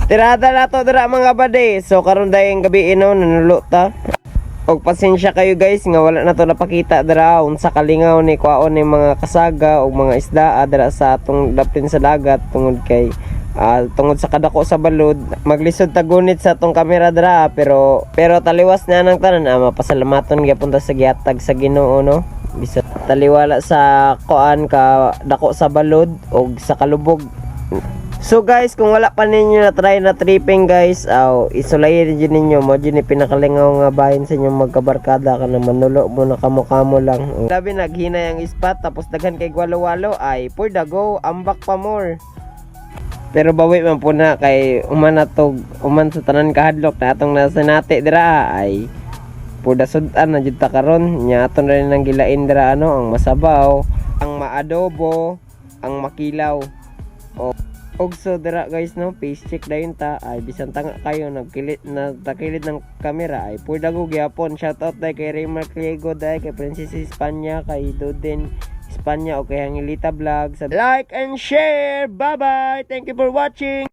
Tirada na to dira mga bade. So karon dayong gabi nanulo ta. Og pasensya kayo guys nga wala na to napakita dira unsa kalingaw ni kwaon ni mga kasaga og mga isda dira sa atong dapin sa dagat tungod kay tungod sa kadako sa balod maglisod tagunit sa atong kamera dira pero taliwas na nang tanan mapasalamaton gyapon ta sa gihatag sa Ginoo no. Bisa taliwala sa kuan ka dako sa balod og sa kalubog. So guys, kung wala pa ninyo na try na tripping guys, isulayin din ninyo mo din pinakalingaw nga bahin sa inyong magkabarkada ka na manulo mo na kamo lang. Sabi naghina yung spot tapos daghan kay walo-walo ay for the go, ambak pa more. Pero bawi man po na kay uman sa tanan kahadlok na atong nasa nati dira ay for the sudan na jud ta karon nya aton rin nang gilain dira ang masabaw, ang maadobo, ang makilaw. Og so dira guys no, face check dayon ta ay bisan tanga kayo nagkilit na takilid ng kamera ay pur dago gyapon. Shout out dai kay Raymar Cliego, dai kay Princess Espanya, kay Doden Espanya o kay Angelita Vlog. Like and share. Bye bye. Thank you for watching.